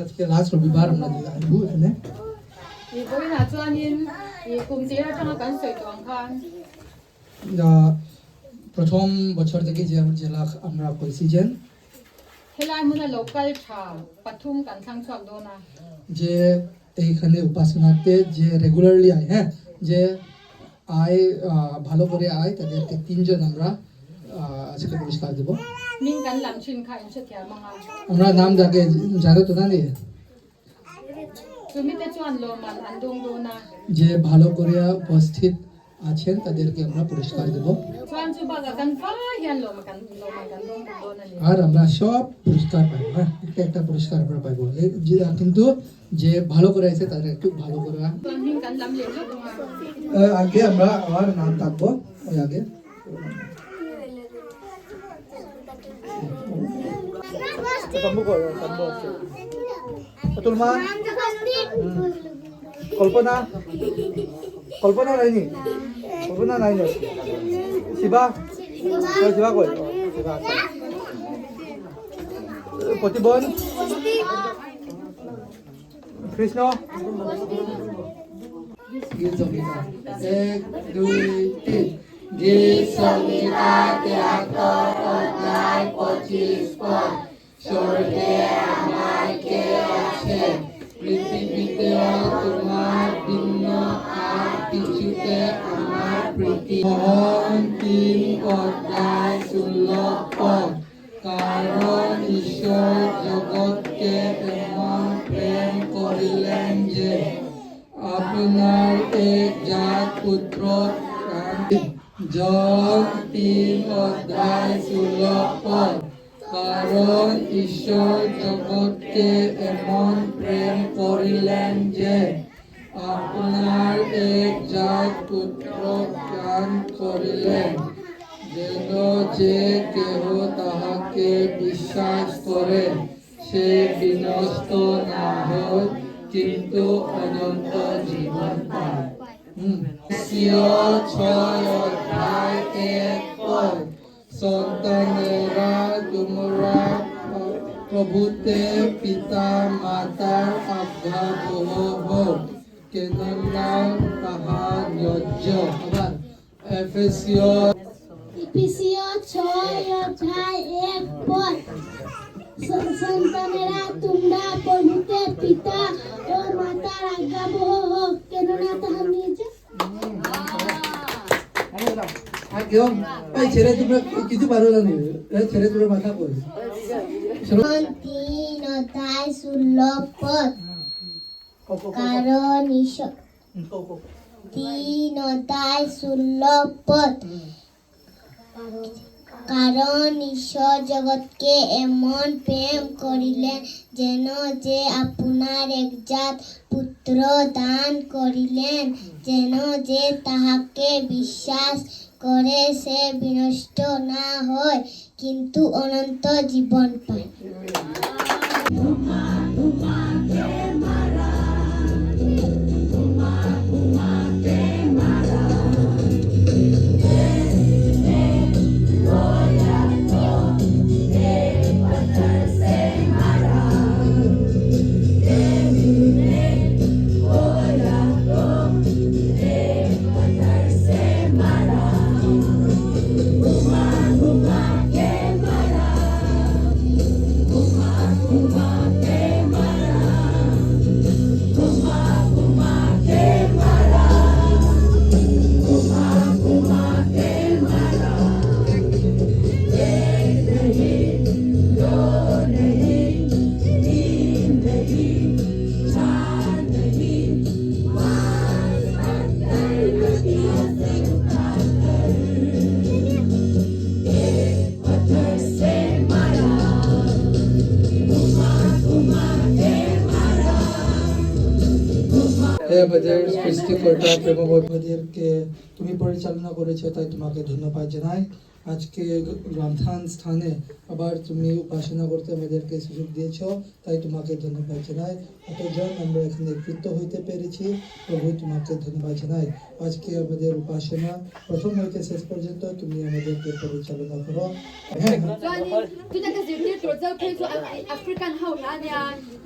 আজকে লাস্ট রবিবার আমরা যে আসবো এখানে প্রথম বছর থেকে যে জেলা আমরা করছি যে যে এইখানে উপাসনাতে যে রেগুলারলি আয়, হ্যাঁ, যে আয় ভালো করে আয় তাদেরকে 3 জন আমরা আজকে পুরস্কার দেব। আমরা নাম যাকে জানো তো না নিয়ে যে ভালো করে উপস্থিত আছেন তাদেরকে আমরা পুরস্কার দেব। আর আমরা সব পুরস্কার পাইব, হ্যাঁ, একটা পুরস্কার আমরা পাইব, কিন্তু যে ভালো করে আছে তাদের একটু ভালো করে আগে আমরা আমার নাম থাকবো ওই আগে কল্পনা কল্পনা নাইনি কল্পনা নাই না শিবা শিবা কই প্রতিবন কৃষ্ণ গীত সংহিতা 1 2 3 গীত সংহিতা 73 অধ্যায় 25 পদ স্বর্গে আমার কে আছে পৃথিবীতে তোমার ভিন্ন আর কিছুতে আমার প্রীতি। মোহন 3 অধ্যায় 16 পদ কারণ ঈশ্বর জগৎকে এমন প্রেম করিলেন যে আপনার একজাত পুত্র জন 3 অধ্যায় 16 পদ কারণ ঈশ্বর জগৎকে এমন প্রেম করিলেন যে আপনার একজাত পুত্র দান করিলেন যেন যে কেহ তাহাকে বিশ্বাস করে সে বিনষ্ট না হয় কিন্তু অনন্ত জীবন পায়। 6 অধ্যায় 1 পদ সন্তানেরা তোমরা প্রভুতে পিতা মাতার আজ্ঞাবহ হোক কেননা তাহা ন্যায্য। আবার এফেসীয় 6 অধ্যায় 1 পদ সন্তানেরা তোমরা প্রভুতে পিতা ও মাতার আজ্ঞাবহ হোক কেননা তাহা ন্যায্য। ছেড়ে তোমরা কিছু পারো না, ছেড়ে তোমরা মাথা পড়ে 3 অধ্যায় 16 পদ কারণ ঈশ্বর 3 অধ্যায় 16 পদ কারণ ঈশ্বর জগৎকে এমন প্রেম করিলেন যেন যে আপনার একজাত পুত্র দান করিলেন যেন যে তাহাকে বিশ্বাস করে সে বিনষ্ট না হয় কিন্তু অনন্ত জীবন পায়। আমাদের সৃষ্টিকর্তা প্রেমময় আমাদেরকে তুমি পরিচালনা করেছো তাই তোমাকে ধন্যবাদ জানাই। আজকে গ্রন্থান স্থানে আবার তুমি উপাসনা করতে আমাদেরকে সুযোগ দিয়েছো, তাই তোমাকে ধন্যবাদ জানাই। এতজন আমরা এখানে একত্রিত হইতে পেরেছি, প্রভু তোমাকে ধন্যবাদ জানাই। আজকে আমাদের উপাসনা প্রথম হইতে শেষ পর্যন্ত তুমি আমাদেরকে পরিচালনা করো। হ্যাঁ,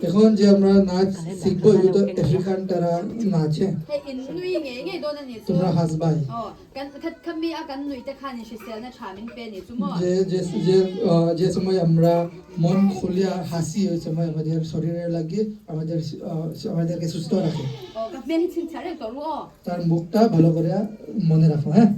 এখন যে আমরা নাচ শিখবো এটা তো আফ্রিকান তারা নাচে, তোমরা হাসবাই। যে যে যে যে সময় আমরা মন খুলিয়া হাসি ওই সময় আমাদের শরীরের লাগে আমাদেরকে সুস্থ রাখে। তার মুখটা ভালো করে মনে রাখো। হ্যাঁ,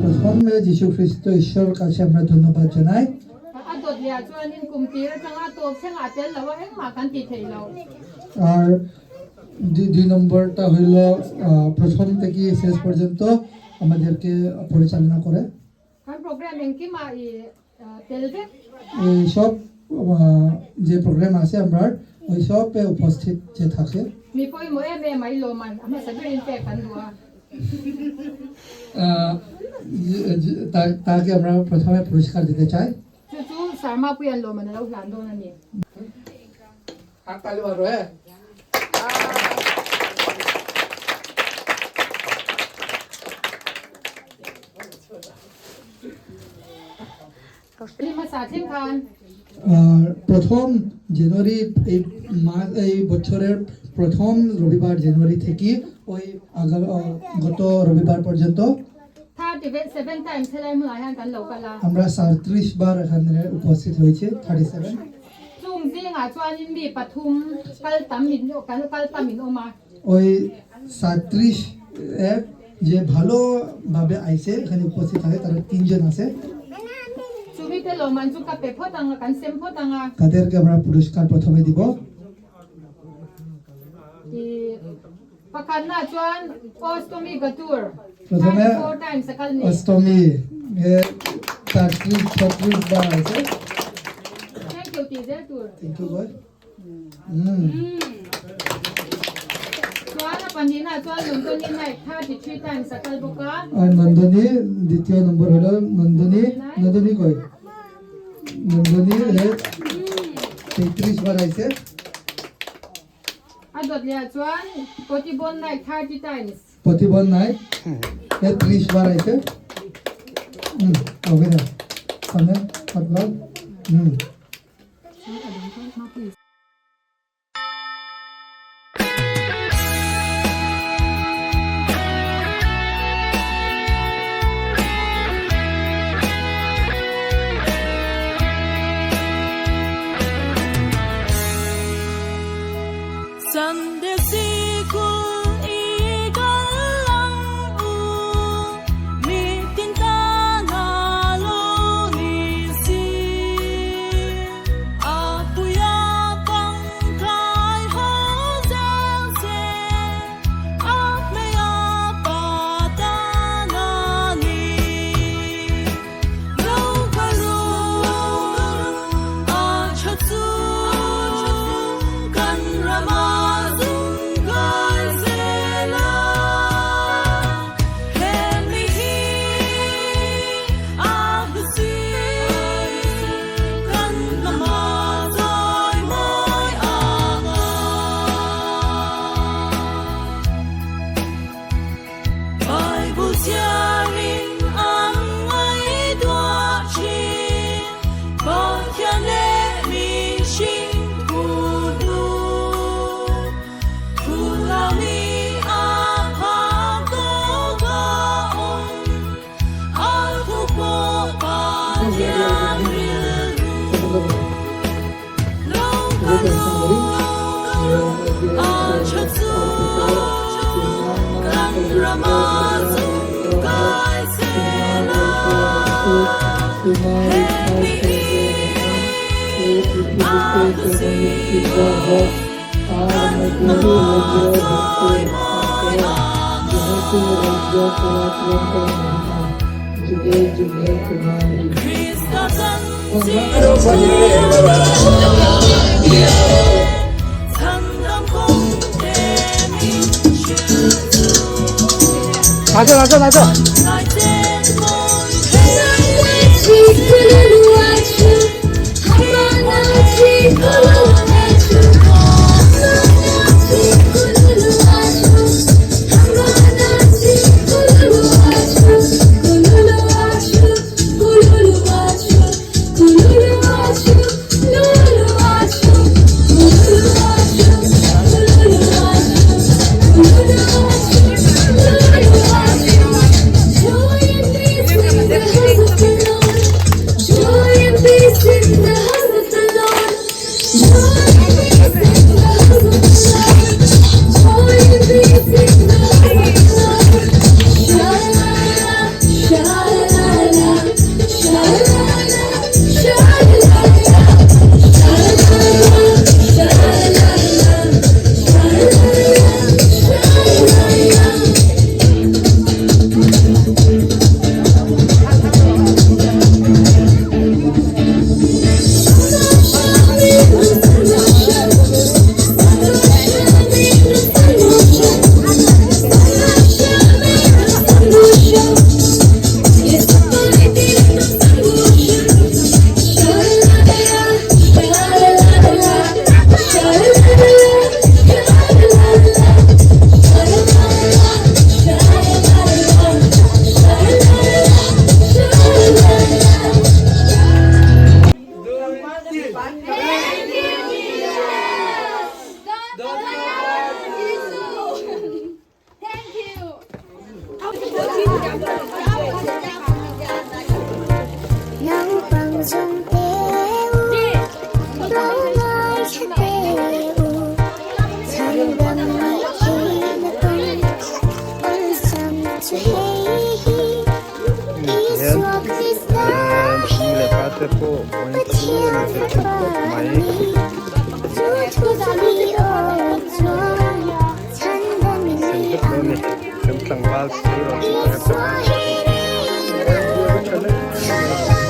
প্রথমে যীশু খ্রিস্ট ঈশ্বর কাছে আমরা ধন্যবাদ জানাই। আর দুই নম্বরটা হইল প্রথম থেকে শেষ পর্যন্ত আমাদেরকে পরিচালনা করে। এই সব যে প্রোগ্রাম আছে আমরা ওই সব উপস্থিত যে থাকে। তাকে আমরা প্রথমে পুরস্কার দিতে চাই। হাততালি মারো। হ্যাঁ, প্রথম জানুয়ারি এই বছরের প্রথম রবিবার জানুয়ারি থেকে ওই গত রবিবার পর্যন্ত আমরা 37 বার এখানে উপস্থিত হয়েছে। 37 ওই 37 যে ভালোভাবে আইছে এখানে উপস্থিত থাকে তারা 3 জন আছে। তাদেরকে আমরা পুরস্কার প্রথমে দিব। প্রথমে অষ্টমী 36 বার আছে। Thank you God. আর নন্দনী দ্বিতীয় নম্বর হলো নন্দনী কই নন্দনী 33 বার আইছে। প্রতিবন নাই 30 বার আইছে। ওকে না সামনে পাতলা 나가 나가 나가. po,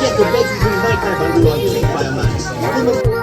Yeah, the legs is in right there, but we want to take by a man.